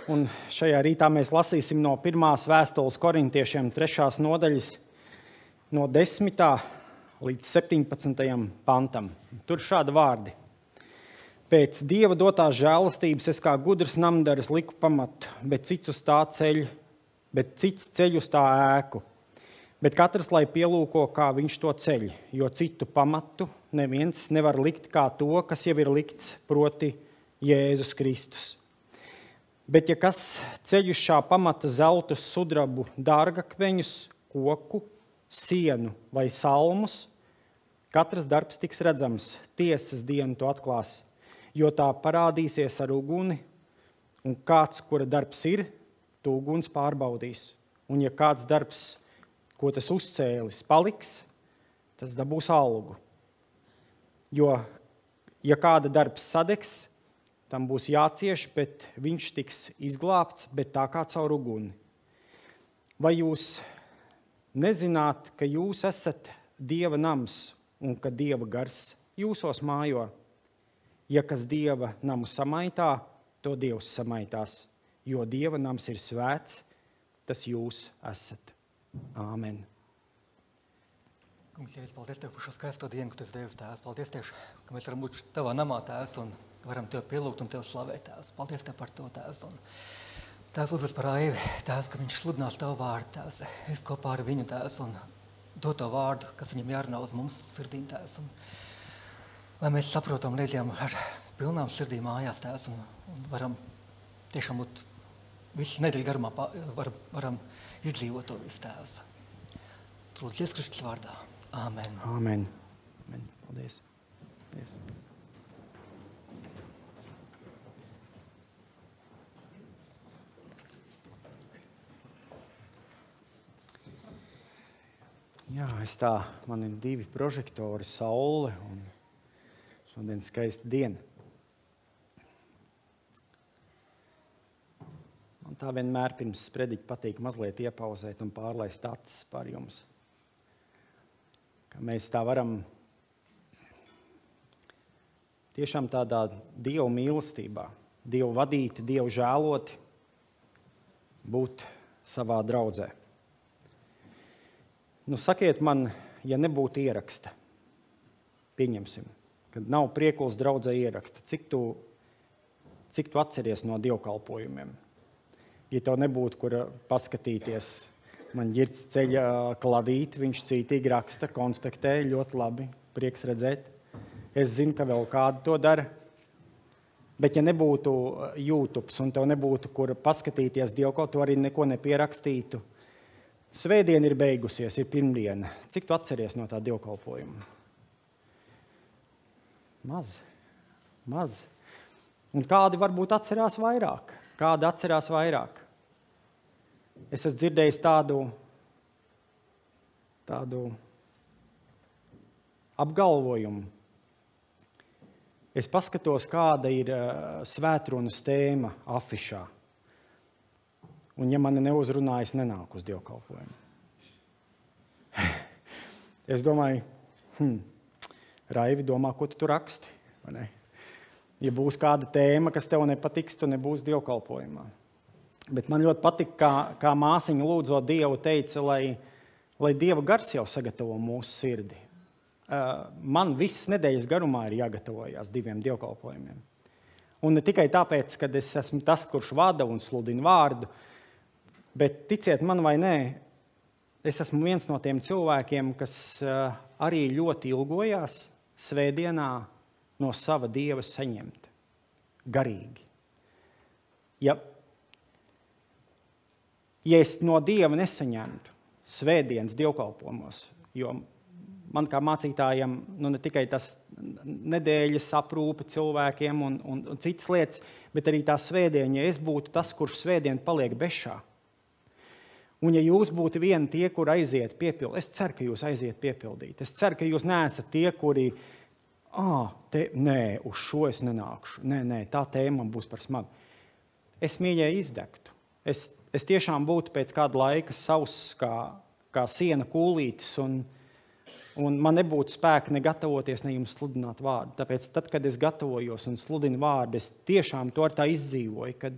Un šajā rītā mēs lasīsim no 1. vēstules korintiešiem 3. nodaļas no 10. līdz 17. pantam. Tur šādi vārdi. Pēc Dieva dotās žēlastības es kā gudrs namdaris liku pamatu, bet cits ceļ uz tā ēku. Bet katrs, lai pielūko, kā viņš to ceļ, jo citu pamatu neviens nevar likt kā to, kas jau ir likts, proti Jēzus Kristus. Bet ja kas ceļ uz šā pamata zeltu, sudrabu, dārgakmeņus, koku, sienu vai salmus, katrs darbs tiks redzams, tiesas diena to atklās, jo tā parādīsies ar uguni, un kāds, kura darbs ir, to uguns pārbaudīs. Un ja kāds darbs, ko tas uzcēlis, paliks, tas dabūs algu. Jo, ja kāda darbs sadegs, tam būs jācieš, bet viņš tiks izglābts, bet tā kā caur uguni. Vai jūs nezināt, ka jūs esat Dieva nams un ka Dieva gars jūsos mājo? Ja kas Dieva namu samaitā, to Dievs samaitās, jo Dieva nams ir svēts, tas jūs esat. Āmen. Kungs, Jēzus, paldies Tev par šo skaisto dienu, ka Tu esi Dievs Tēvs. Paldies Tev, ka mēs varam būt Tavā namā, Tēvs, un varam Tev pielūgt un Tev slavēt, Tēvs. Paldies Tev par to, Tēvs. Un Tēvs, uzveic par Aivi, Tēvs, ka viņš sludinās Tavu vārdu, Tēvs. Es kopā ar viņu, Tēvs, un dod Tavu vārdu, kas viņam jārunā uz mums sirdīm, Tēvs. Lai mēs saprotam, reizēm ar pilnām sirdīm mājās, Tēvs, un varam tiešām būt visu nedēļu garumā, varam izdzīvot to visu, Tēvs. Lūdzu, Jēzus Kristus vārdā. Āmen. Āmen. Āmen. Paldies. Paldies. Jā, man ir 2 prožektori, saule, un šodien skaista diena. Man tā vienmēr pirms sprediķa patīk mazliet iepauzēt un pārlaist acis par jums. Ka mēs tā varam tiešām tādā Dievu mīlestībā, Dievu vadīti, Dievu žēloti, būt savā draudzē. Nu, sakiet man, ja nebūtu ieraksta, pieņemsim, kad nav Priekulas draudzē ieraksta, cik tu atceries no dievkalpojumiem? Ja tev nebūtu, kur paskatīties, man Ģirds ceļa kladīt, viņš cītīgi raksta, konspektē, ļoti labi, prieks redzēt. Es zinu, ka vēl kādu to dara. Bet ja nebūtu YouTube un tev nebūtu, kur paskatīties dievko, tu arī neko nepierakstītu. Svētdiena ir beigusies, ir pirmdiena. Cik tu atceries no tā dievkalpojuma? Maz. Un kādi varbūt atcerās vairāk? Kādi atcerās vairāk? Es esmu dzirdējis tādu apgalvojumu. Es paskatos, kāda ir svētrunas tēma afišā. Un ja mani neuzrunā, es nenāku uz dievkalpojumu. Es domāju, Raivi domā, ko tu tur raksti, vai ne? Ja būs kāda tēma, kas tev nepatiks, tu nebūs dievkalpojumā. Bet man ļoti patīk, kā māsiņa lūdzot Dievu teica, lai Dieva gars jau sagatavo mūsu sirdi. Man viss nedēļas garumā ir jāgatavojās 2 dievkalpojumiem. Un ne tikai tāpēc, ka es esmu tas, kurš vada un sludina vārdu, bet ticiet man vai nē, es esmu viens no tiem cilvēkiem, kas arī ļoti ilgojās svētdienā no sava Dieva saņemt. Garīgi. Ja es no Dieva nesaņemtu svētdienas dievkalpojumos, jo man kā mācītājam ne tikai tas nedēļas aprūpe cilvēkiem un citas lietas, bet arī tā svētdiena, ja es būtu tas, kurš svētdien paliek bešā. Un ja jūs būtu vieni tie, kur aiziet piepildīt, es ceru, ka jūs aiziet piepildīt. Es ceru, ka jūs neesat tie, kuri, nē, uz šo es nenākšu. Nē, tā tēma būs par smagu. Es mīļēju izdegtu. Es tiešām būtu pēc kāda laika sauss kā siena kūlītis, un man nebūtu spēka ne gatavoties, ne jums sludināt vārdu. Tāpēc tad, kad es gatavojos un sludinu vārdu, es tiešām to ar tā izdzīvoju, kad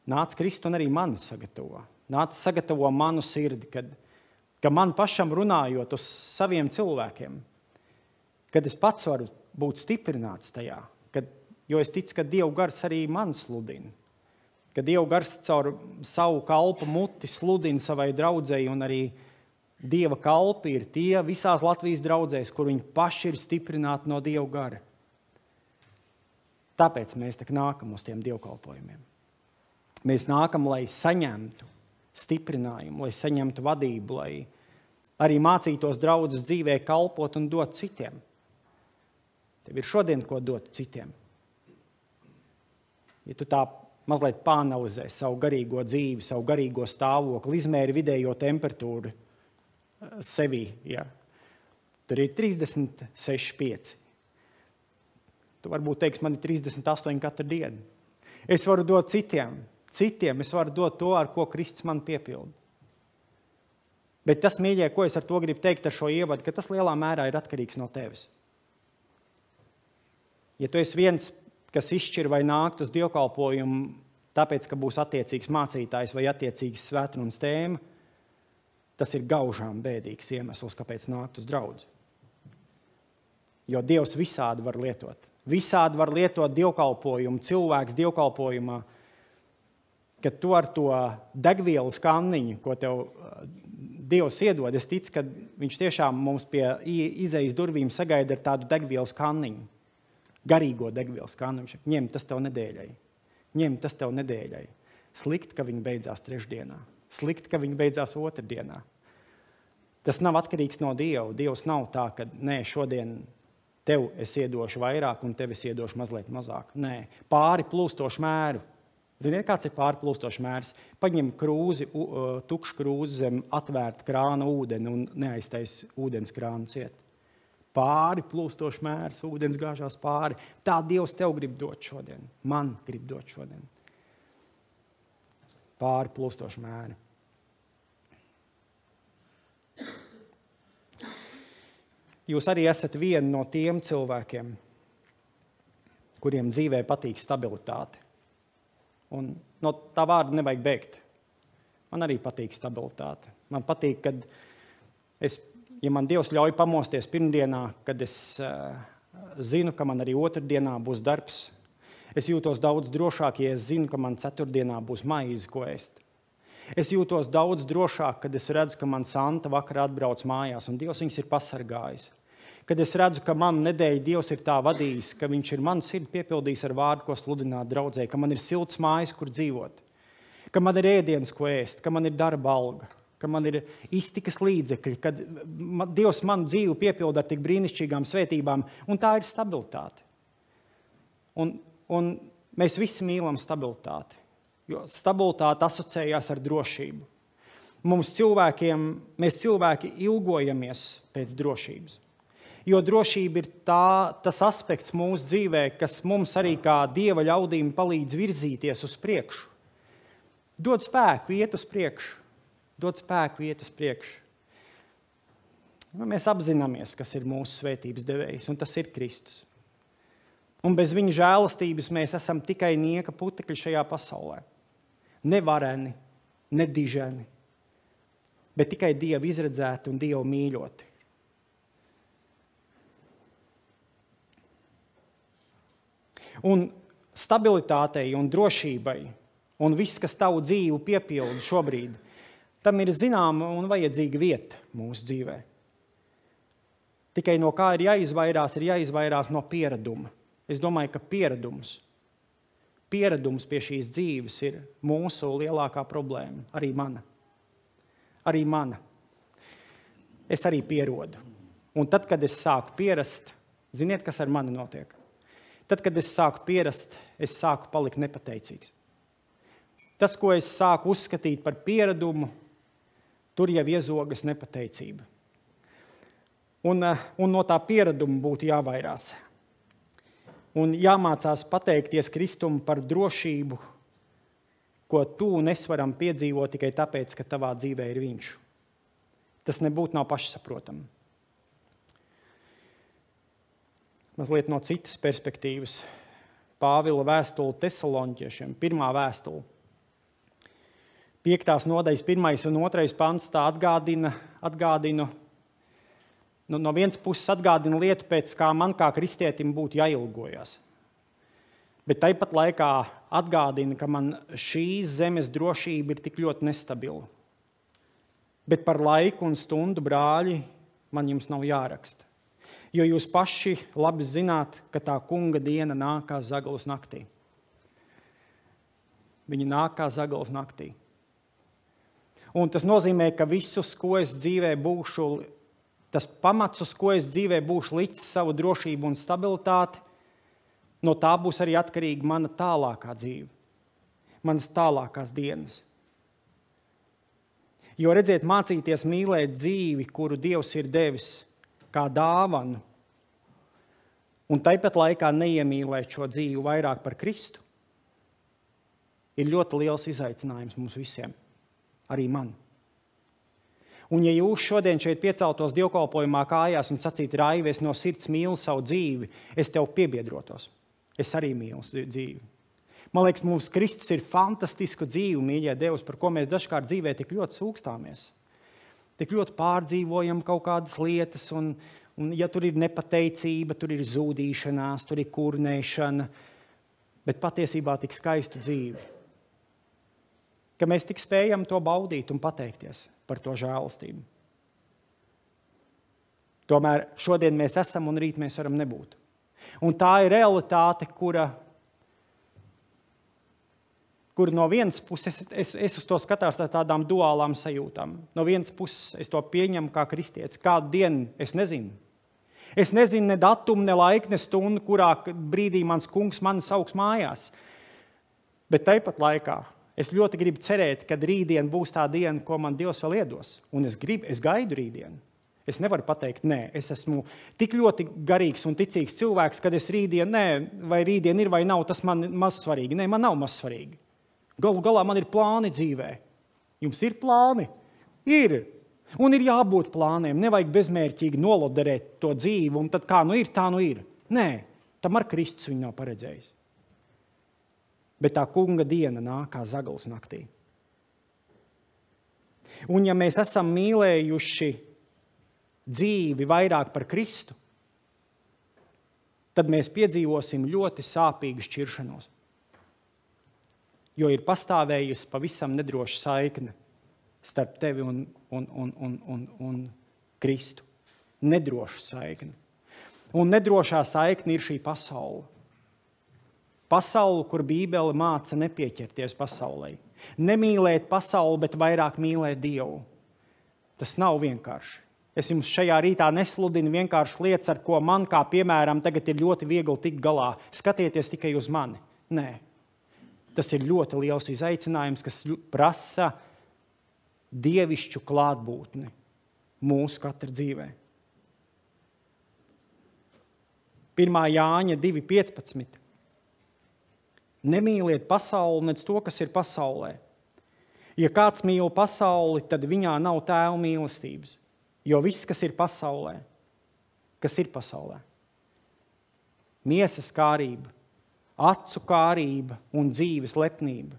Nāc Kristu un arī mani sagatavo. Nāc sagatavo manu sirdi, ka man pašam runājot uz saviem cilvēkiem, kad es pats varu būt stiprināts tajā, jo es ticu, ka Dieva gars arī man sludina, ka Dieva gars caur savu kalpu muti sludina savai draudzei, un arī Dieva kalpi ir tie visās Latvijas draudzēs, kur viņi paši ir stiprināti no Dieva gara. Tāpēc mēs tak nākam uz tiem dievkalpojumiem. Mēs nākam, lai saņemtu stiprinājumu, lai saņemtu vadību, lai arī mācītos draudzes dzīvē kalpot un dot citiem. Tev ir šodien, ko dot citiem. Ja tu tā mazliet pāanalizē savu garīgo dzīvi, savu garīgo stāvokli, izmēri vidējo temperatūru sevī, ja. Tur ir 36,5. Tu varbūt teiksi, man ir 38 katru dienu. Es varu dot citiem es varu dot to, ar ko Kristus man piepilda. Bet tas, mīļie, ko es ar to gribu teikt ar šo ievadu, ka tas lielā mērā ir atkarīgs no tevis. Ja tu esi viens, kas izšķir vai nākt uz dievkalpojumu, tāpēc, ka būs attiecīgs mācītājs vai attiecīgs svētrunas tēma, tas ir gaužām bēdīgs iemesls, kāpēc nākt uz draudzi. Jo Dievs visādi var lietot. Visādi var lietot dievkalpojumu, cilvēks dievkalpojumā, kad tu ar to degvielas kanniņu, ko tev Dievs iedod, es ticu, ka viņš tiešām mums pie izejas durvīm sagaida ar tādu degvielas kanniņu, garīgo degvielas kanniņu. Ņem tas tev nedēļai. Slikt, ka viņi beidzās trešdienā. Slikt, ka viņi beidzās otrdienā. Tas nav atkarīgs no Dieva. Dievs nav tā, ka nē, šodien tev es iedošu vairāk un tev es iedošu mazliet mazāk. Nē, pāri plūstošu mēru. Ziniet, kāds ir pāri plūstošs mērs? Paņem krūzi, tukšu krūzi zem atvērta krāna ūdeni un neaiztais ūdens krānu ciet. Pāri plūstošs mērs, ūdens gāžās pāri. Tā Dievs tev grib dot šodien. Man grib dot šodien. Pāri plūstošs mēri. Jūs arī esat vieni no tiem cilvēkiem, kuriem dzīvē patīk stabilitāte. Un no tā vārda nevajag bēgt. Man arī patīk stabilitāte. Man patīk, kad ja man Dievs ļauj pamosties pirmdienā, kad es zinu, ka man arī otrdienā būs darbs. Es jūtos daudz drošāk, ja es zinu, ka man ceturtdienā būs maize, ko ēst. Es jūtos daudz drošāk, kad es redzu, ka man Santa vakarā atbrauc mājās, un Dievs viņus ir pasargājis. Kad es redzu, ka manu nedēļu Dievs ir tā vadījis, ka viņš ir manu sirdi piepildījis ar vārdu, ko sludināt draudzē, ka man ir silts mājas, kur dzīvot, ka man ir ēdienas, ko ēst, ka man ir darba alga, ka man ir iztikas līdzekļi, kad Dievs manu dzīvi piepilda ar tik brīnišķīgām svētībām, un tā ir stabilitāte. Un mēs visi mīlam stabilitāti, jo stabilitāte asociējās ar drošību. Mēs cilvēki ilgojamies pēc drošības. Jo drošība ir tas aspekts mūsu dzīvē, kas mums arī kā Dieva ļaudīm palīdz virzīties uz priekšu. Dod spēku, iet uz priekšu. Mēs apzināmies, kas ir mūsu svētības devējs, un tas ir Kristus. Un bez viņa žēlastības mēs esam tikai nieka putekļi šajā pasaulē. Nevareni, nediženi, bet tikai Dieva izredzēti un Dievu mīļoti. Un stabilitātei un drošībai un viss, kas tavu dzīvi piepilda šobrīd, tam ir zināma un vajadzīga vieta mūsu dzīvē. Tikai no kā ir jāizvairās no piereduma. Es domāju, ka pieredums pie šīs dzīves ir mūsu lielākā problēma, arī mana. Es arī pierodu. Un tad, kad es sāku pierast, ziniet, kas ar mani notiek? Tad, kad es sāku pierast, es sāku palikt nepateicīgs. Tas, ko es sāku uzskatīt par pieradumu, tur jau iezogas nepateicība. Un no tā pieraduma būtu jāvairās. Un jāmācās pateikties Kristum par drošību, ko tu un es varam piedzīvot tikai tāpēc, ka tavā dzīvē ir viņš. Tas nebūtu nav pašsaprotami. Mazliet no citas perspektīvas. Pāvila vēstule Tesaloniķiešiem, 1. vēstule. 5. nodaļas 1. un 2. pants tā atgādina no vienas puses atgādina lietu, pēc kā man kā kristietim būtu jāilgojas. Bet tāpat laikā atgādina, ka man šīs zemes drošība ir tik ļoti nestabila. Bet par laiku un stundu, brāļi, man jums nav jāraksta. Jo jūs paši labi zināt, ka tā kunga diena nāk kā zaglis naktī. Viņa nāk kā zaglis naktī. Un tas nozīmē, ka visus, ko es dzīvē būšu, tas pamats, uz ko es dzīvē būšu licis savu drošību un stabilitāti, no tā būs arī atkarīga mana tālākā dzīve, manas tālākās dienas. Jo redziet, mācīties mīlēt dzīvi, kuru Dievs ir devis kā dāvanu, un tāpat laikā neiemīlēt šo dzīvi vairāk par Kristu, ir ļoti liels izaicinājums mums visiem, arī man. Un ja jūs šodien šeit pieceltos dievkalpojumā kājās un sacītu, Raivi, es no sirds mīlu savu dzīvi, es tev piebiedrotos. Es arī mīlu dzīvi. Man liekas, mums Kristus ir fantastisku dzīvi, mīļie Dievs, par ko mēs dažkārt dzīvē tik ļoti sūkstāmies. Tik ļoti pārdzīvojam kaut kādas lietas, un ja tur ir nepateicība, tur ir zūdīšanās, tur ir kurnēšana, bet patiesībā tik skaistu dzīvi. Ka mēs tik spējam to baudīt un pateikties par to žēlastību. Tomēr šodien mēs esam un rīt mēs varam nebūt. Un tā ir realitāte, kura no vienas puses, es uz to skatās tādām duālām sajūtām. No vienas puses es to pieņemu kā kristietis. Kādu dienu es nezinu. Es nezinu ne datumu, ne laiku, ne stundu, kurā brīdī mans kungs mani sauks mājās. Bet tāpat laikā es ļoti gribu cerēt, ka rītdien būs tā diena, ko man Dievs vēl iedos. Un es gaidu rītdienu. Es nevaru pateikt, nē, es esmu tik ļoti garīgs un ticīgs cilvēks, kad es vai rītdien ir vai nav, tas man maz svarīgi. Nē, man nav maz svarīgi. Galu galā man ir plāni dzīvē. Jums ir plāni? Ir. Un ir jābūt plāniem. Nevajag bezmērķīgi noloderēt to dzīvi, un tad kā nu ir, tā nu ir. Nē, tam ar Kristus viņu nav paredzējis. Bet tā kunga diena nāk kā zaglis naktī. Un ja mēs esam mīlējuši dzīvi vairāk par Kristu, tad mēs piedzīvosim ļoti sāpīgu šķiršanos. Jo ir pastāvējusi pavisam nedroša saikne starp tevi un Kristu. Nedroša saikne. Un nedrošā saikne ir šī pasaule. Pasaule, kur Bībele māca nepieķerties pasaulē. Nemīlēt pasauli, bet vairāk mīlēt Dievu. Tas nav vienkārši. Es jums šajā rītā nesludinu vienkārši lietas, ar ko man, kā piemēram, tagad ir ļoti viegli tikt galā. Skatieties tikai uz mani. Nē. Tas ir ļoti liels izaicinājums, kas prasa dievišķu klātbūtni mūsu katra dzīvē. 1. Jāņa 2.15. Nemīliet pasauli, nec to, kas ir pasaulē. Ja kāds mīl pasauli, tad viņā nav tēva mīlestības. Jo viss, kas ir pasaulē, miesas kārība, acu kārība un dzīves lepnība,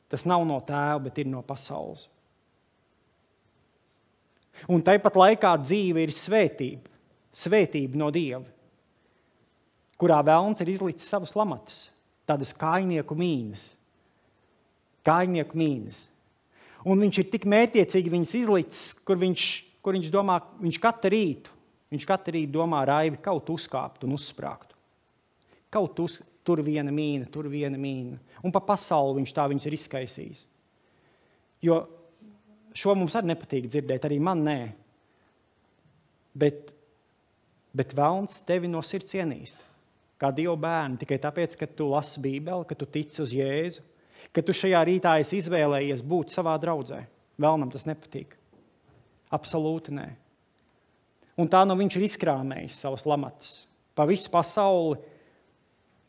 tas nav no tēva, bet ir no pasaules. Un tāpat laikā dzīve ir svētība no Dieva, kurā velns ir izlicis savus lamatus. Tādas kājnieku mīnas. Un viņš ir tik mērķiecīgi viņas izlicis, kur viņš domā, viņš katru rītu domā, Raivi, kaut uzkāpt un uzsprāgtu. Tur viena mīna. Un pa pasauli viņš tā viņas ir izskaisījis. Jo šo mums arī nepatīk dzirdēt, arī man nē. Bet velns tevi no sirds ienīst. Kā Dieva bērni, tikai tāpēc, ka tu lasi Bībeli, ka tu tici uz Jēzu, ka tu šajā rītā esi izvēlējies būt savā draudzē. Velnam tas nepatīk. Absolūti nē. Un tā nu viņš ir izkrāmējis savus lamatus pa visu pasauli,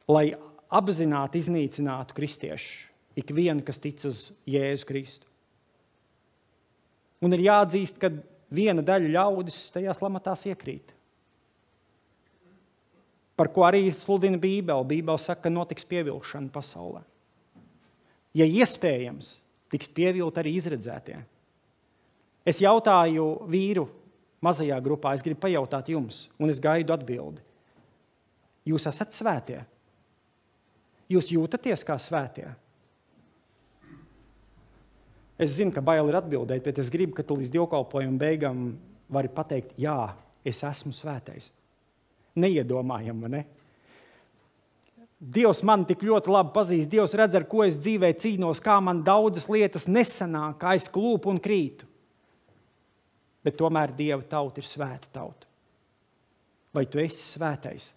lai apzināti iznīcinātu kristiešu, ikvienu, kas tic uz Jēzu Kristu. Un ir jāatzīst, ka viena daļa ļaudis tajās lamatās iekrīt. Par ko arī sludina Bībele. Bībele saka, ka notiks pievilkšana pasaulē. Ja iespējams, tiks pievilti arī izredzētie. Es jautāju vīru mazajā grupā, es gribu pajautāt jums, un es gaidu atbildi. Jūs esat svētie? Jūs jūtaties kā svētie? Es zinu, ka bail ir atbildēt, bet es gribu, ka tu līdz dievkalpojuma beigām vari pateikt, jā, es esmu svētais. Neiedomājam, ne? Dievs man tik ļoti labi pazīst, Dievs redz, ar ko es dzīvē cīnos, kā man daudzas lietas nesanāk, kā es klūpu un krītu. Bet tomēr Dieva tauta ir svēta tauta. Vai tu esi svētais?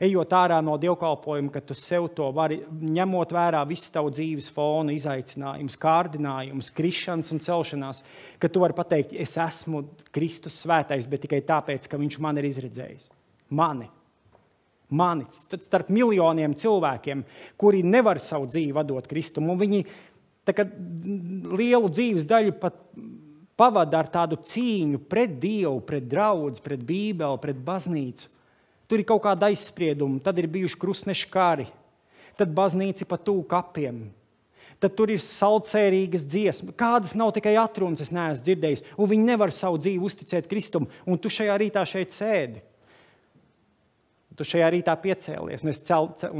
Ejot ārā no dievkalpojuma, ka tu sev to vari, ņemot vērā visu tavu dzīves fonu, izaicinājumus, kārdinājumus, krišanas un celšanās, ka tu vari pateikt, es esmu Kristus svētais, bet tikai tāpēc, ka viņš man ir izredzējis. Mani, starp miljoniem cilvēkiem, kuri nevar savu dzīvi vadot Kristum, un viņi tā kā lielu dzīves daļu pat pavada ar tādu cīņu pret Dievu, pret draudzi, pret Bībeli, pret baznīcu. Tur ir kaut kāda aizsprieduma, tad ir bijuši krustnešu kari, tad baznīca pa tuvu kapiem, tad tur ir saldsērīgas dziesmas, kādas nav tikai atrunas, es neesmu dzirdējis, un viņi nevar savu dzīvi uzticēt Kristum, un tu šajā rītā šeit sēdi. Tu šajā rītā piecēlies, un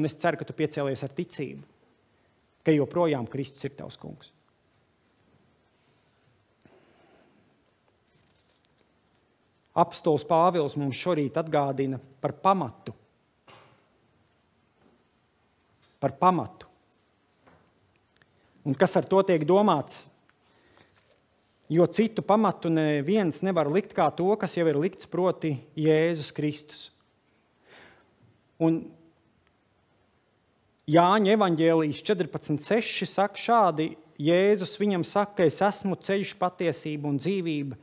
es ceru, ka tu piecēlies ar ticību, ka joprojām Kristus ir tavs kungs. Apostols Pāvils mums šorīt atgādina par pamatu. Par pamatu. Un kas ar to tiek domāts? Jo citu pamatu neviens nevar likt kā to, kas jau ir likts, proti Jēzus Kristus. Un Jāņa evaņģēlijas 14:6 saka šādi, Jēzus viņam saka, ka es esmu ceļš, patiesība un dzīvība.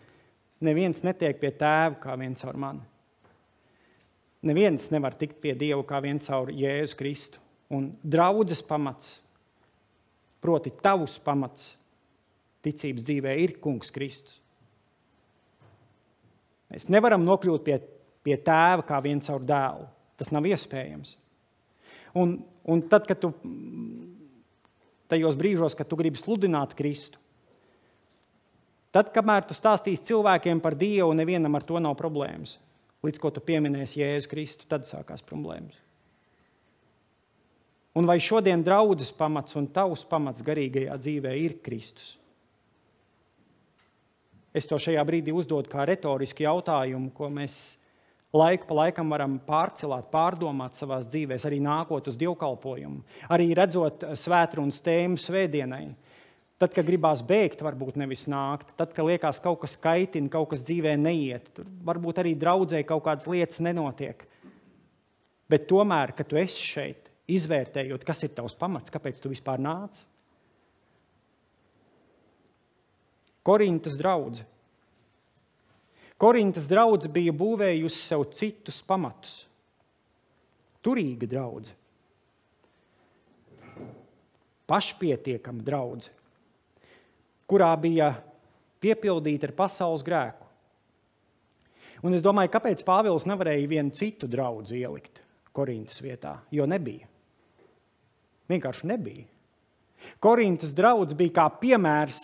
Neviens netiek pie tēva kā viens caur mani. Neviens nevar tikt pie Dieva kā viens caur Jēzu Kristu. Un draudzes pamats, proti tavs pamats ticības dzīvē ir kungs Kristus. Mēs nevaram nokļūt pie tēva kā viens caur dēlu. Tas nav iespējams. Un tad, kad tu tajos brīžos, kad tu gribi sludināt Kristu, tad, kamēr tu stāstīsi cilvēkiem par Dievu, nevienam ar to nav problēmas. Līdz ko tu pieminēsi Jēzu Kristu, tad sākās problēmas. Un vai šodien draudzes pamats un tavs pamats garīgajā dzīvē ir Kristus? Es to šajā brīdī uzdodu kā retorisku jautājumu, ko mēs laiku pa laikam varam pārcelāt, pārdomāt savās dzīvēs, arī nākot uz dievkalpojumu, arī redzot svētrunas tēmu svētdienai. Tad, kad gribās bēgt, varbūt nevis nākt. Tad, kad liekas kaut kas kaitina, kaut kas dzīvē neiet. Tur varbūt arī draudzē kaut kādas lietas nenotiek. Bet tomēr, kad tu esi šeit, izvērtējot, kas ir tavs pamats, kāpēc tu vispār nāc? Korintas draudze. Korintas draudze bija būvējusi sev citus pamatus. Turīga draudze. Pašpietiekama draudze, kurā bija piepildīta ar pasaules grēku. Un es domāju, kāpēc Pāvils nevarēja vienu citu draudzi ielikt Korintas vietā, jo nebija. Vienkārši nebija. Korintas draudze bija kā piemērs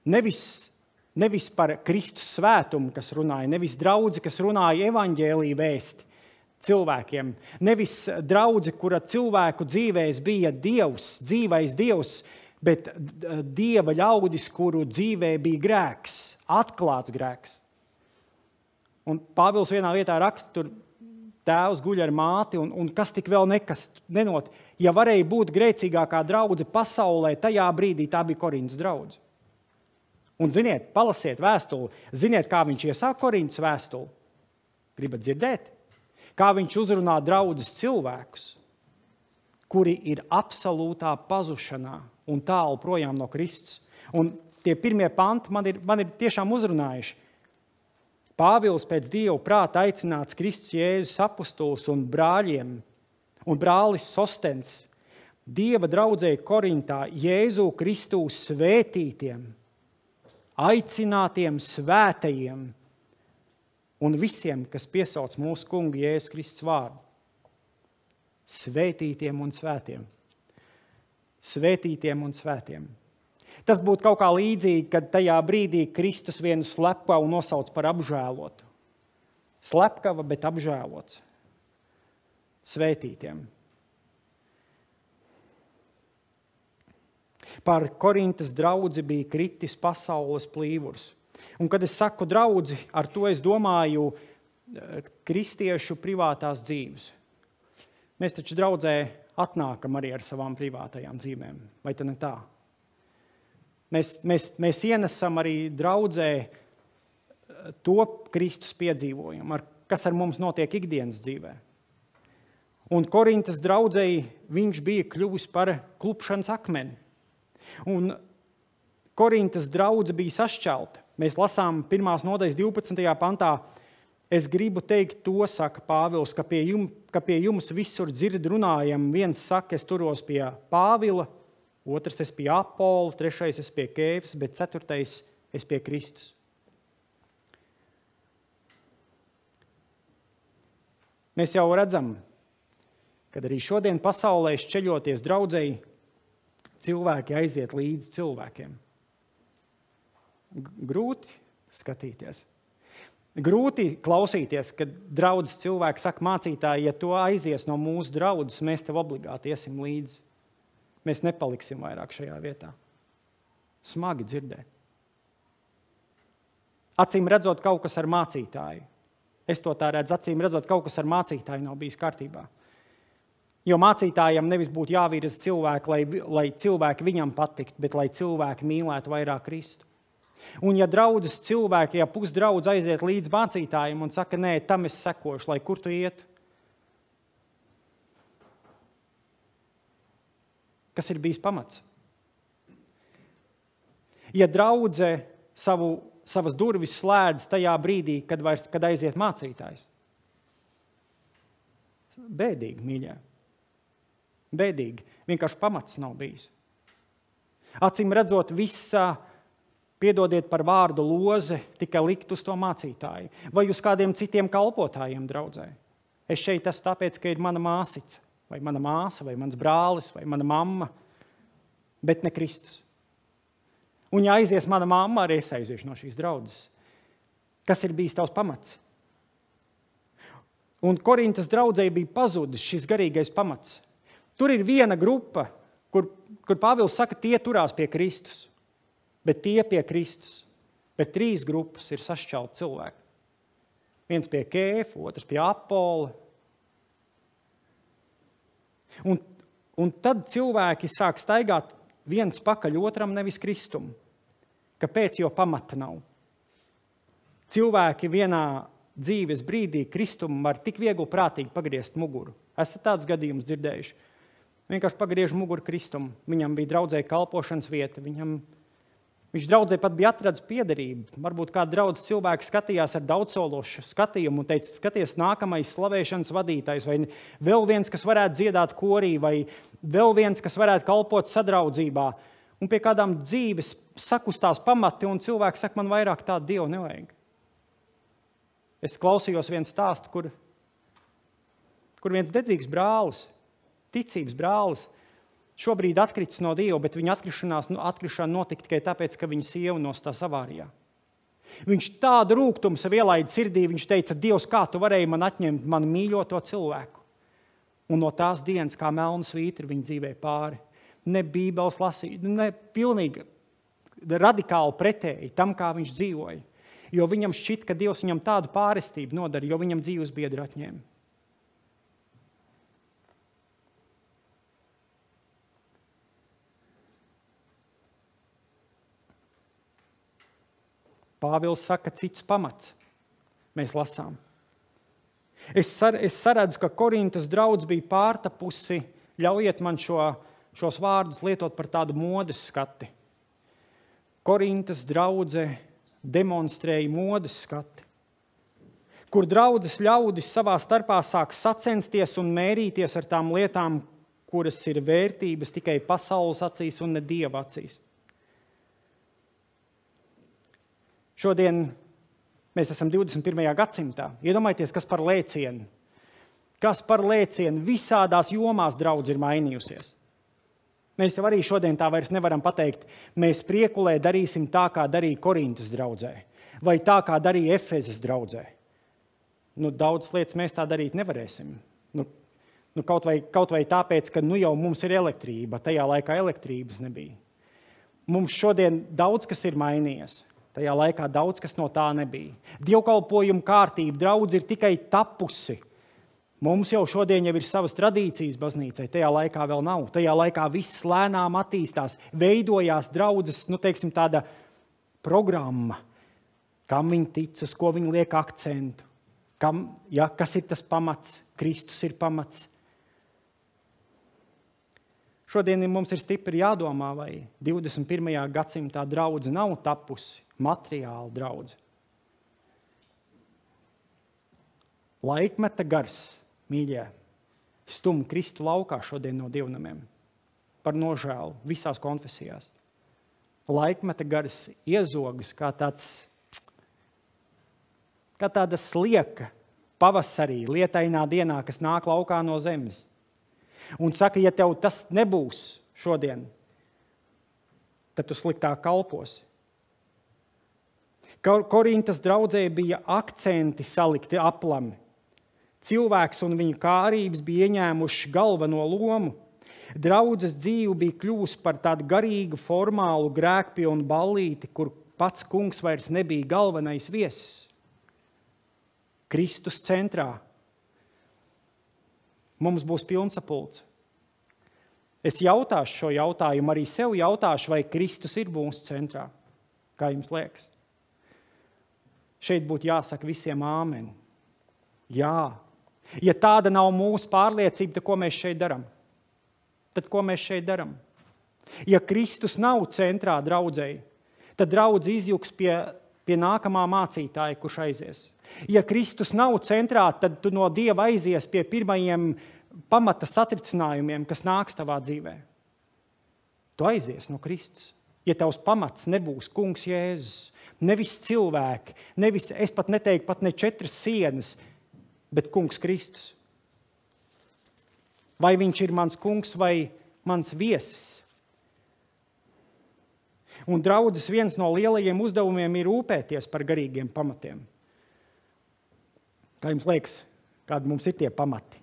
nevis par Kristus svētumu, kas runāja, nevis draudzi, kas runāja evaņģēlija vēsti cilvēkiem, nevis draudzi, kura cilvēku dzīvēs bija Dievs, dzīvais Dievs, bet Dieva ļaudis, kuru dzīvē bija grēks, atklāts grēks. Un Pāvils vienā vietā raksta, tur tēvs guļ ar māti, un kas tik vēl nenot. Ja varēja būt grēcīgākā draudze pasaulē, tajā brīdī tā bija Korintas draudze. Un ziniet, palasiet vēstuli, ziniet, kā viņš iesāk Korintas vēstuli. Gribat dzirdēt? Kā viņš uzrunā draudzes cilvēkus, kuri ir absolūtā pazušanā un tālu projām no Kristus. Un tie pirmie panti man ir tiešām uzrunājuši. Pāvils pēc Dieva prāta aicināts Kristus Jēzus apostols un brāļiem, un brālis Sostens, Dieva draudzē Korintā, Jēzu Kristū svētītiem, aicinātiem svētajiem un visiem, kas piesauc mūsu kungu Jēzus Kristus vārdu. Svētītiem un svētiem. Svētītiem un svētiem. Tas būtu kaut kā līdzīgi, kad tajā brīdī Kristus vienu slepavu nosauc par apžēlotu. Slepkava, bet apžēlots. Svētītiem. Par Korintas draudzi bija kritis pasaules plīvurs. Un, kad es saku draudzi, ar to es domāju kristiešu privātās dzīves. Mēs taču draudzē atnākam arī ar savām privātajām dzīvēm. Vai tad ne tā? Mēs ienesam arī draudzē to Kristus piedzīvojumu, kas ar mums notiek ikdienas dzīvē. Un Korintas draudzei viņš bija kļuvis par klupšanas akmeni. Un Korintas draudze bija sašķelta. Mēs lasām 1. nodaļas 12. pantā. Es gribu teikt to, saka Pāvils, ka pie jums visur dzird runājam. Viens saka, es turos pie Pāvila, otrs es pie Apola, trešais es pie Kēfas, bet ceturtais es pie Kristus. Mēs jau redzam, kad arī šodien pasaulē šķeļoties draudzei, cilvēki aiziet līdzi cilvēkiem. Grūti skatīties. Grūti klausīties, kad draudzes cilvēki saka, mācītāji, ja tu aizies no mūsu draudzes, mēs tev obligāti iesim līdzi. Mēs nepaliksim vairāk šajā vietā. Smagi dzirdēt. Acīm redzot kaut kas ar mācītāju. Es to tā redzu, acīm redzot kaut kas ar mācītāju nav bijis kārtībā. Jo mācītājam nevis būtu jāvirza cilvēki, lai cilvēki viņam patiktu, bet lai cilvēki mīlētu vairāk Kristu. Un ja draudzes cilvēki, ja pusdraudz aiziet līdz mācītājiem un saka, nē, tam es sekošu, lai kur tu iet? Kas ir bijis pamats? Ja draudze savas durvis slēdz tajā brīdī, kad aiziet mācītājs. Bēdīgi, mīļā. Bēdīgi. Vienkārši pamats nav bijis. Acīm redzot, visa, piedodiet par vārdu loze, tikai likt uz to mācītāju. Vai uz kādiem citiem kalpotājiem draudzē. Es šeit esmu tāpēc, ka ir mana māsica, vai mana māsa, vai mans brālis, vai mana mamma, bet ne Kristus. Un ja aizies mana mamma, arī es aiziešu no šīs draudzes. Kas ir bijis tavs pamats? Un Korintas draudzei bija pazudis šis garīgais pamats. Tur ir viena grupa, kur Pāvils saka, tie turās pie Kristus, bet tie pie Kristus. Bet 3 grupas ir sašķelti cilvēki. Viens pie Kēfa, otrs pie Apola. Un tad cilvēki sāk staigāt viens pakaļ otram, nevis Kristumu. Kāpēc? Jo pamata nav. Cilvēki vienā dzīves brīdī Kristumu var tik viegli prātīgi pagriezt muguru. Esat tāds gadījums dzirdējuši? Vienkārši pagriež muguru Kristumu. Viņam bija draudzē kalpošanas vieta. Viņš draudzē pat bija atradis piederību. Varbūt kāda draudzes cilvēki skatījās ar daudzsološu skatījumu un teica, skaties, nākamais slavēšanas vadītājs, vai vēl viens, kas varētu dziedāt korī, vai vēl viens, kas varētu kalpot sadraudzībā. Un pie kādām dzīves sakustās pamati, un cilvēki saka, man vairāk tādu Dievu nevajag. Es klausījos vienu stāstu, kur viens dedzīgs brālis, ticības brālis, šobrīd atkritis no Dieva, bet viņa atkrišana notika tikai tāpēc, ka viņa sieva nostās avārijā. Viņš tādu rūgtumu sev ielaida sirdī, viņš teica, Dievs, kā tu varēji man atņemt manu mīļoto cilvēku? Un no tās dienas, kā melna svītra, viņa dzīvē pāri. Ne Bībeles lasīt, ne pilnīgi radikāli pretēji tam, kā viņš dzīvoja. Jo viņam šķit, ka Dievs viņam tādu pārestību nodara, jo viņam dzīves biedru atņēma. Pāvils saka, cits pamats. Mēs lasām. Es saredzu, ka Korintas draudz bija pārtapusi, ļaujiet man šos vārdus lietot par tādu modes skati. Korintas draudze demonstrēja modes skati, kur draudzes ļaudis savā starpā sāk sacensties un mērīties ar tām lietām, kuras ir vērtības tikai pasaules acīs un ne Dieva acīs. Šodien mēs esam 21. gadsimtā. Iedomājieties, kas par lēcienu. Kas par lēcienu visādās jomās draudz ir mainījusies. Mēs jau arī šodien tā vairs nevaram pateikt, mēs Priekulē darīsim tā, kā darīja Korintas draudzē, vai tā, kā darīja Efezas draudzē. Daudz lietas mēs tā darīt nevarēsim. Kaut vai tāpēc, ka jau mums ir elektrība, tajā laikā elektrības nebija. Mums šodien daudz kas ir mainījies, tajā laikā daudz kas no tā nebija. Dievkalpojuma kārtība, draudz ir tikai tapusi. Mums jau šodien ir savas tradīcijas baznīcai, tajā laikā vēl nav. Tajā laikā viss lēnām attīstās, veidojās draudzes, tāda programma, kam viņi tic, uz ko viņi liek akcentu. Kas ir tas pamats? Kristus ir pamats. Šodien mums ir stipri jādomā, vai 21. gadsimtā draudze nav tapusi materiāla draudze. Laikmeta gars, mīļie, stum Kristu laukā šodien no dievnamiem par nožēlu visās konfesijās. Laikmeta gars iezogas kā tāda slieka pavasarī, lietainā dienā, kas nāk laukā no zemes. Un saka, ja tev tas nebūs šodien, tad tu sliktāk kalposi. Korintas draudzē bija akcenti salikti aplami. Cilvēks un viņa kārības bija ieņēmuši galveno lomu. Draudzes dzīve bija kļuvusi par tādu garīgu, formālu grēkpilnu ballīti, kur pats kungs vairs nebija galvenais viesis. Kristus centrā. Mums būs pilns sapulce. Es jautāšu šo jautājumu, arī sev jautāšu, vai Kristus ir mūsu centrā. Kā jums liekas? Šeit būtu jāsaka visiem āmen. Jā. Ja tāda nav mūsu pārliecība, tad ko mēs šeit darām? Ja Kristus nav centrā draudzei, tad draudze izjuks pie nākamā mācītāja, kurš aizies. Ja Kristus nav centrā, tad tu no Dieva aizies pie pirmajiem pamata satricinājumiem, kas nāks tavā dzīvē. Tu aizies no Kristus. Ja tavs pamats nebūs kungs Jēzus, nevis cilvēki, es pat neteiktu pat ne 4 sienas, bet kungs Kristus. Vai viņš ir mans kungs vai mans viesis? Un draudzes viens no lielajiem uzdevumiem ir rūpēties par garīgiem pamatiem. Kā jums liekas, kādi mums ir tie pamati?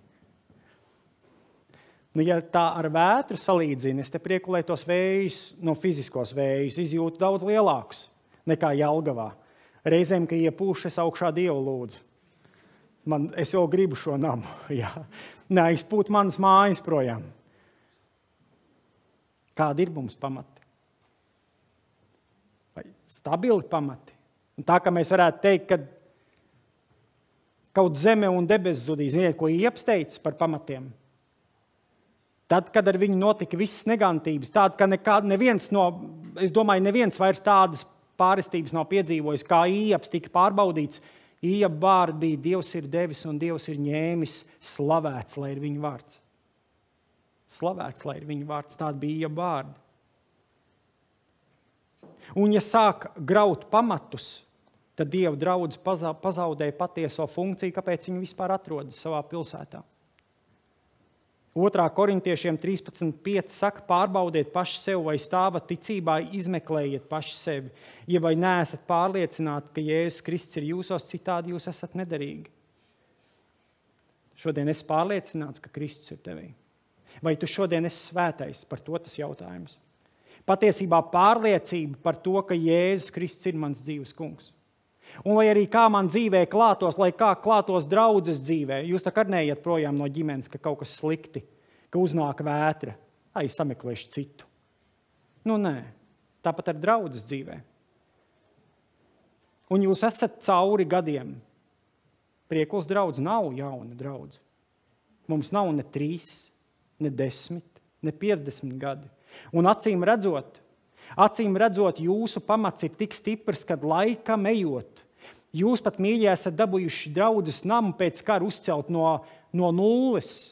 Ja tā ar vētru salīdzina, es te Priekulē tos vējus, fiziskos vējus, izjūtu daudz lielākus nekā Jelgavā. Reizēm, ka iepūš, es augšā Dievu lūdzu. Es jau gribu šo namu. Neaizpūt manas mājas projām. Kādi ir mums pamati? Vai stabili pamati? Un tā, ka mēs varētu teikt, ka kaut zeme un debesis zudīs. Ziniet, ko Iebs teica par pamatiem? Tad, kad ar viņu notika visas negantības, tāda, ka neviens vairs tādas pārestības nav piedzīvojis, kā Iebs tika pārbaudīts. Ieba vārdi bija Dievs ir devis un Dievs ir ņēmis, slavēts, lai ir viņa vārds. Slavēts, lai ir viņa vārds, tāda bija Ieba vārdi. Un ja sāk graut pamatus, tad Dieva draudze pazaudēja patieso funkciju, kāpēc viņi vispār atrodas savā pilsētā. 2. Korintiešiem 13.5 saka, pārbaudiet paši sev, vai stāvat ticībā, izmeklējiet paši sevi. Ja vai neesat pārliecināti, ka Jēzus Kristus ir jūsos, citādi jūs esat nederīgi. Šodien esi pārliecināts, ka Kristus ir tevī. Vai tu šodien esi svētais? Par to tas jautājums. Patiesībā pārliecība par to, ka Jēzus Kristus ir mans dzīves kungs. Un lai arī kā man dzīvē klātos, lai kā klātos draudzes dzīvē, jūs tā kā neiet projām no ģimenes, ka kaut kas slikti, ka uznāk vētra, sameklēšu citu. Nē, tāpat ar draudzes dzīvē. Un jūs esat cauri gadiem. Priekuls draudze nav jauna draudze. Mums nav ne 3, ne 10, ne 50 gadi. Un acīm redzot, jūsu pamats ir tik stiprs, kad laikam ejot. Jūs pat, mīļie, esat dabūjuši draudzes namu pēc kara uzcelt no nulles.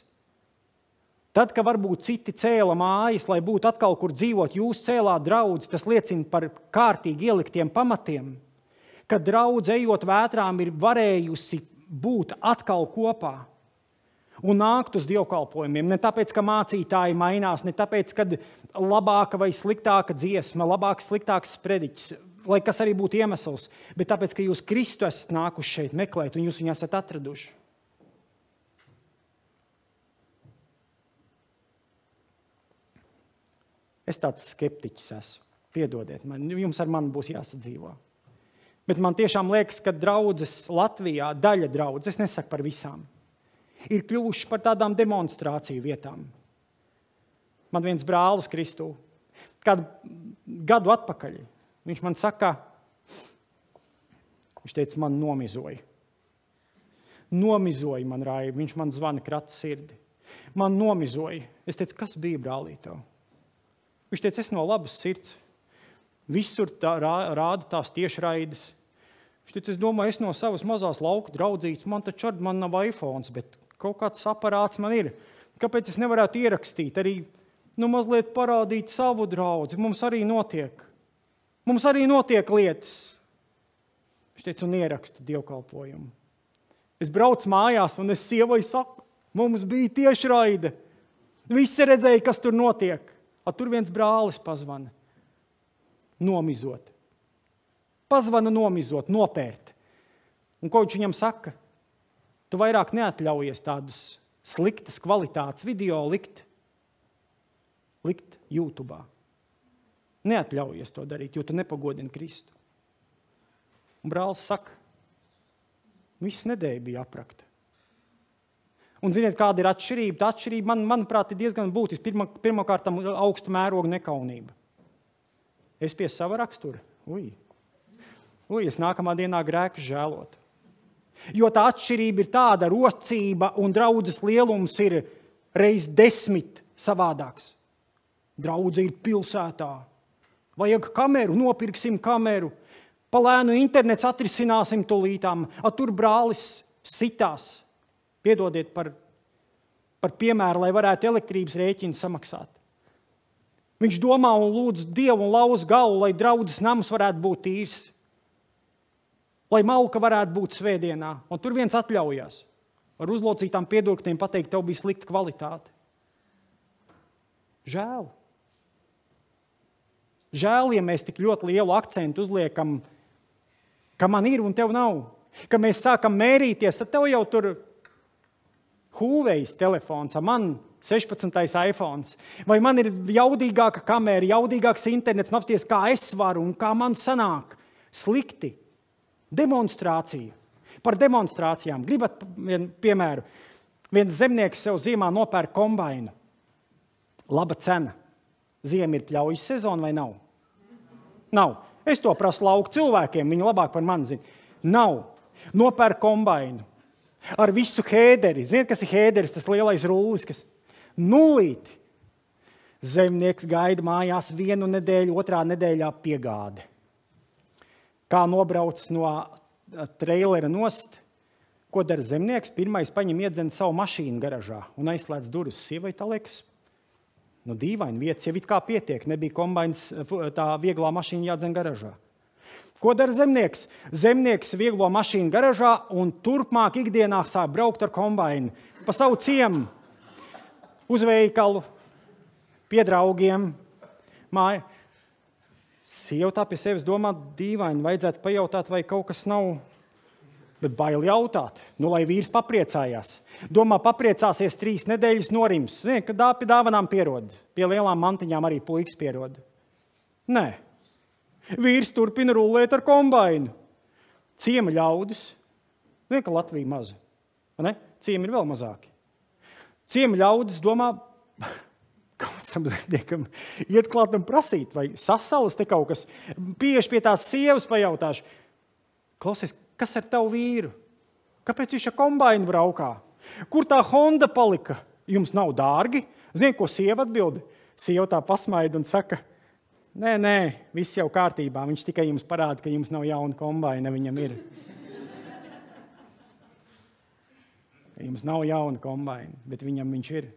Tad, kad varbūt citi cēla mājas, lai būtu atkal, kur dzīvot, jūs cēlāt draudzes, tas liecina par kārtīgi ieliktiem pamatiem. Kad draudze ejot vētrām ir varējusi būt atkal kopā. un nākt uz dievkalpojumiem. Ne tāpēc, ka mācītāji mainās, ne tāpēc, ka labāka vai sliktāka dziesma, labāks, sliktāks sprediķis, lai kas arī būtu iemesls, bet tāpēc, ka jūs Kristu esat nākuši šeit meklēt un jūs viņu esat atraduši. Es tāds skeptiķis esmu. Piedodiet, jums ar mani būs jāsadzīvo. Bet man tiešām liekas, ka draudzes Latvijā, daļa draudzes, es nesaku par visām, ir kļuvuši par tādām demonstrāciju vietām. Man viens brālis Kristū, kādu gadu atpakaļ, viņš man saka, viņš teica, man nomizoja. Nomizoja man Raivi, viņš man zvana krata sirdi. Man nomizoja. Es teicu, kas bija brālī tev? Viņš teica, es no labas sirds. Visur rāda tās tiešraides. Viņš teica, es domāju, es no savas mazās lauka draudzītes, man nav iPhones, bet kaut kāds aparāts man ir. Kāpēc es nevarētu ierakstīt, arī mazliet parādīt savu draudzi? Mums arī notiek lietas. Viņš teica, un ieraksta dievkalpojumu. Es braucu mājās, un es sievai saku, mums bija tiešraide. Visi redzēja, kas tur notiek. Tur viens brālis pazvana. Nomizot. Pazvana nomizot, nopērt. Un ko viņš viņam saka? Tu vairāk neatļaujies tādus sliktas kvalitātes video likt YouTube'ā. Neatļaujies to darīt, jo tu nepagodini Kristu. Un brālis saka, viss nedēļa bija aprakta. Un ziniet, kāda ir atšķirība? Tā atšķirība, manuprāt, ir diezgan būtiska. Pirmkārt, augsta mēroga nekaunība. Es pie sava rakstura. Es nākamā dienā grēku žēlot. Jo tā atšķirība ir tāda, rocība un draudzes lielums ir reiz 10 savādāks. Draudze ir pilsētā. Vajag kameru, nopirksim kameru. Palēnu internets atrisināsim tūlītām. Tur brālis sitās. Piedodiet par piemēru, lai varētu elektrības rēķinu samaksāt. Viņš domā un lūdz Dievu un lauz galvu, lai draudzes nams varētu būt tīrs. Lai malka varētu būt svētdienā. Un tur viens atļaujās. Ar uzlocītām piedurknēm pateikt, tev bija slikta kvalitāte. Žēl. Žēl, ja mēs tik ļoti lielu akcentu uzliekam, ka man ir un tev nav. Ka mēs sākam mērīties, tad tev jau tur Huawei's telefons, man 16. iPhones. Vai man ir jaudīgāka kamera, jaudīgāks internets, nafties, kā es varu un kā man sanāk. Slikti. Demonstrācija. Par demonstrācijām. Gribat piemēru? Viens zemnieks sev ziemā nopērk kombainu. Laba cena. Ziema ir pļaujas sezona vai nav? Nav. Es to prasu lauku cilvēkiem, viņi labāk par mani zina. Nav. Nopērk kombainu. Ar visu hēderi. Ziniet, kas ir hēderis, tas lielais rullis, kas nulīti. Zemnieks gaida mājās 1 nedēļu, 2. nedēļā piegāde. Kā nobrauc no treilera nost, ko dara zemnieks? Pirmais paņem iedzen savu mašīnu garažā un aizslēdz durvis. Sievai tā liekas, dīvaini vietas, jau it kā pietiek. Nebija kombains, tā vieglā mašīna jādzen garažā. Ko dara zemnieks? Zemnieks vieglo mašīnu garažā un turpmāk ikdienā sāk braukt ar kombainu. Pa savu ciemu, uz veikalu, pie draugiem, māju. Sieva tā pie sevis domā, dīvaini, vajadzētu pajautāt, vai kaut kas nav, bet bail jautāt. Lai vīrs papriecājās. Domā, papriecāsies 3 nedēļas norims. Zini, ka pie dāvanām pierod. Pie lielām mantiņām arī puikas pierod. Nē. Vīrs turpina rullēt ar kombainu. Ciema ļaudis. Zini, ka Latvija maza. Ne? Ciemi ir vēl mazāki. Ciema ļaudis domā, kāds tam zemniekam iet klāt un prasīt, vai sasalas te kaut kas. Pieeši pie tās sievas pajautāšu. Klausies, kas ar tavu vīru? Kāpēc viņš ar kombainu braukā? Kur tā Honda palika? Jums nav dārgi? Zini, ko sieva atbildi? Sieva tā pasmaida un saka, nē, viss jau kārtībā. Viņš tikai jums parāda, ka jums nav jauna kombaina, viņam ir. Jums nav jauna kombaina, bet viņam viņš ir.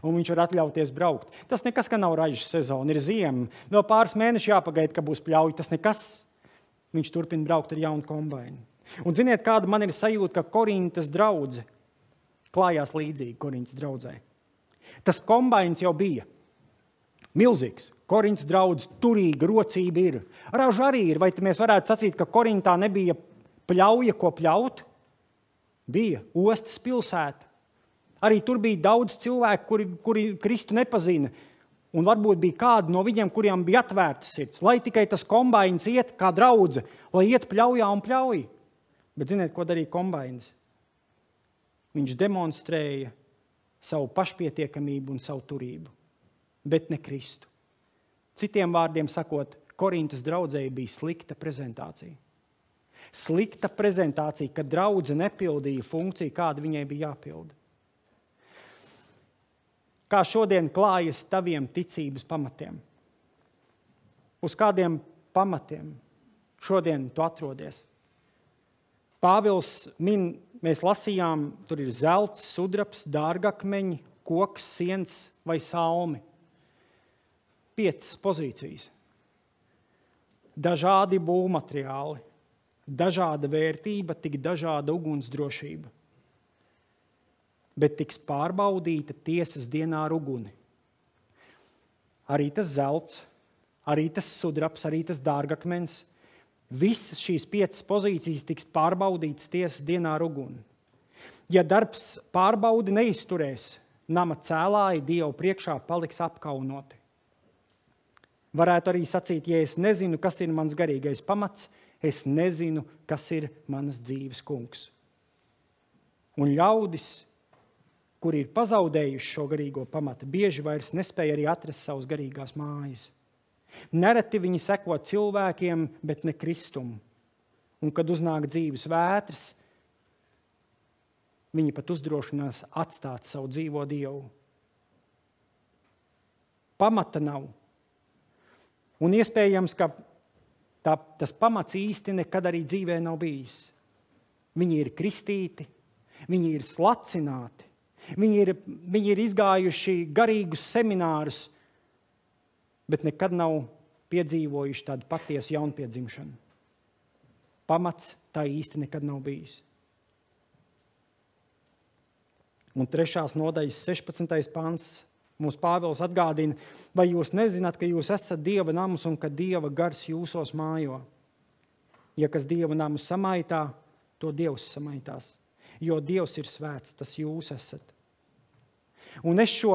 Un viņš var atļauties braukt. Tas nekas, ka nav ražas sezona, ir ziema. Vēl pāris mēneši jāpagaida, ka būs pļauja. Tas nekas. Viņš turpina braukt ar jaunu kombainu. Un ziniet, kāda man ir sajūta, ka Korintas draudze klājās līdzīgi Korintas draudzē. Tas kombains jau bija milzīgs. Korintas draudz turīga, rocība ir. Raža arī ir. Vai mēs varētu sacīt, ka Korintā nebija pļauja, ko pļaut? Bija ostas pilsēta. Arī tur bija daudz cilvēku, kuri Kristu nepazina. Un varbūt bija kādi no viņiem, kuriem bija atvērta sirds. Lai tikai tas kombains iet kā draudze, lai iet pļaujā un pļauj. Bet ziniet, ko darīja kombains? Viņš demonstrēja savu pašpietiekamību un savu turību, bet ne Kristu. Citiem vārdiem sakot, Korintas draudzei bija slikta prezentācija. Slikta prezentācija, kad draudze nepildīja funkciju, kāda viņai bija jāpilda. Kā šodien klājas taviem ticības pamatiem? Uz kādiem pamatiem šodien tu atrodies? Pāvils min, mēs lasījām, tur ir zelts, sudrabs, dārgakmeņi, koks, siens vai salmi. 5 pozīcijas. Dažādi būvmateriāli, dažāda vērtība, tik dažāda ugunsdrošība. Bet tiks pārbaudīta tiesas dienā ar uguni. Arī tas zelts, arī tas sudrabs, arī tas dārgakmens. Visas šīs 5 pozīcijas tiks pārbaudītas tiesas dienā ar uguni. Ja darbs pārbaudi neizturēs, nama cēlāji Dievu priekšā paliks apkaunoti. Varētu arī sacīt, ja es nezinu, kas ir mans garīgais pamats, es nezinu, kas ir manas dzīves kungs. Un ļaudis, kuri ir pazaudējuši šo garīgo pamatu, bieži vairs nespēja arī atrast savas garīgās mājas. Nereti viņi seko cilvēkiem, bet ne Kristumu. Un, kad uznāk dzīves vētras, viņi pat uzdrošinās atstāt savu dzīvo Dievu. Pamata nav. Un iespējams, ka tas pamats īsti nekad arī dzīvē nav bijis. Viņi ir kristīti, viņi ir slacināti, viņi ir izgājuši garīgus seminārus, bet nekad nav piedzīvojuši tādu patiesu jaunpiedzimšanu. Pamats tā īsti nekad nav bijis. Un 3. nodaļas 16. pants mums Pāvils atgādina, vai jūs nezināt, ka jūs esat Dieva namus un ka Dieva gars jūsos mājo. Ja kas Dieva namu samaitā, to Dievs samaitās. Jo Dievs ir svēts, tas jūs esat. Un es šo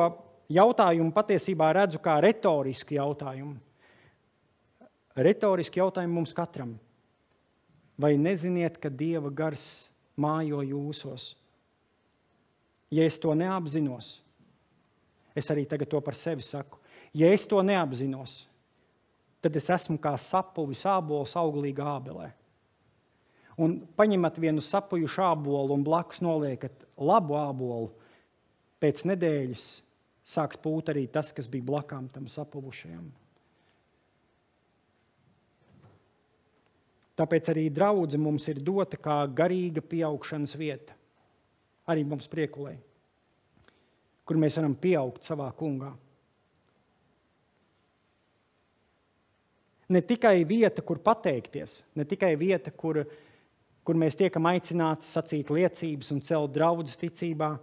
jautājumu patiesībā redzu kā retorisku jautājumu. Retorisku jautājumu mums katram. Vai neziniet, ka Dieva gars mājo jūsos? Ja es to neapzinos, es arī tagad to par sevi saku. Ja es to neapzinos, tad es esmu kā sapuvis ābols auglīgā ābelē. Un paņemat vienu sapujušu ābolu un blakus noliekat labu ābolu, pēc nedēļas sāks pūt arī tas, kas bija blakām tam sapuvušajam. Tāpēc arī draudze mums ir dota kā garīga pieaugšanas vieta. Arī mums Priekulē, kur mēs varam pieaugt savā kungā. Ne tikai vieta, kur pateikties, ne tikai vieta, kur mēs tiekam aicināti sacīt liecības un celt draudzes ticībā,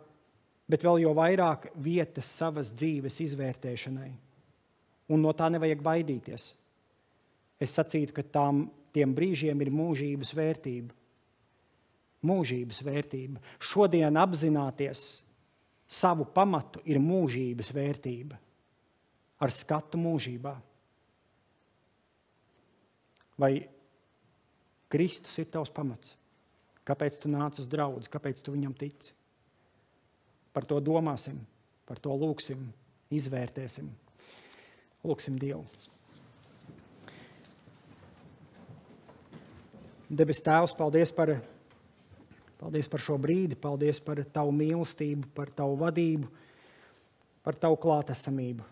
bet vēl jau vairāk vietas savas dzīves izvērtēšanai. Un no tā nevajag baidīties. Es sacītu, ka tiem brīžiem ir mūžības vērtība. Mūžības vērtība. Šodien apzināties savu pamatu ir mūžības vērtība. Ar skatu mūžībā. Vai Kristus ir tavs pamats? Kāpēc tu nāc uz draudzi? Kāpēc tu viņam tici? Par to domāsim, par to lūksim, izvērtēsim. Lūksim Dievu. Debes Tēvs, paldies par šo brīdi, paldies par tavu mīlestību, par tavu vadību, par tavu klātesamību.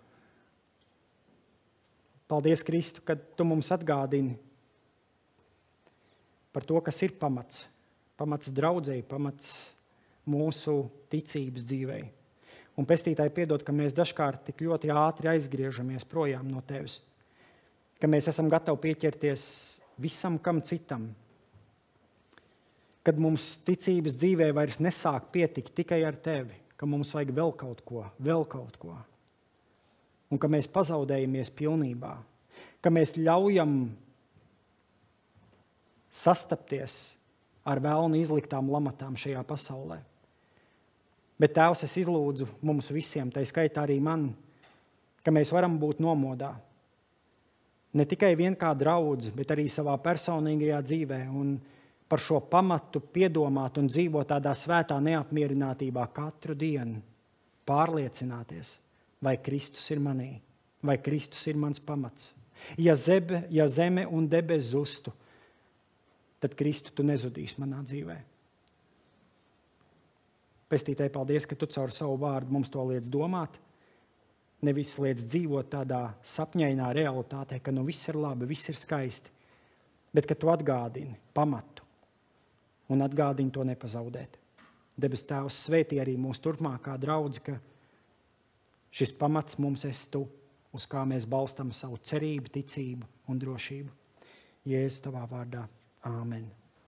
Paldies, Kristu, ka tu mums atgādini par to, kas ir pamats. Pamats draudzei, pamats mūsu ticības dzīvei. Un Pestītāji, piedod, ka mēs dažkārt tik ļoti ātri aizgriežamies projām no tevis. Ka mēs esam gatavi pieķerties visam, kam citam. kad mums ticības dzīvē vairs nesāk pietikt tikai ar tevi, ka mums vajag vēl kaut ko, un ka mēs pazaudējamies pilnībā, ka mēs ļaujam sastapties ar vēlnu izliktām lamatām šajā pasaulē. Bet Tēvs, es izlūdzu mums visiem, tai skaitā arī man, ka mēs varam būt nomodā. Ne tikai vien kā draudzi, bet arī savā personīgajā dzīvē un par šo pamatu piedomāt un dzīvot tādā svētā neapmierinātībā katru dienu, pārliecināties, vai Kristus ir manī, vai Kristus ir mans pamats. Ja zeme un debes zustu, tad Kristu tu nezudīsi manā dzīvē. Pestītāji, paldies, ka tu caur savu vārdu mums to liec domāt, nevis liec dzīvot tādā sapņainā realitātē, ka nu viss ir labi, viss ir skaisti, bet ka tu atgādini pamatu un atgādini to nepazaudēt. Debes Tēvs, svētī arī mūsu turpmākā draudze, ka šis pamats mums esi tu, uz kā mēs balstam savu cerību, ticību un drošību. Jēzus tavā vārdā. Āmen.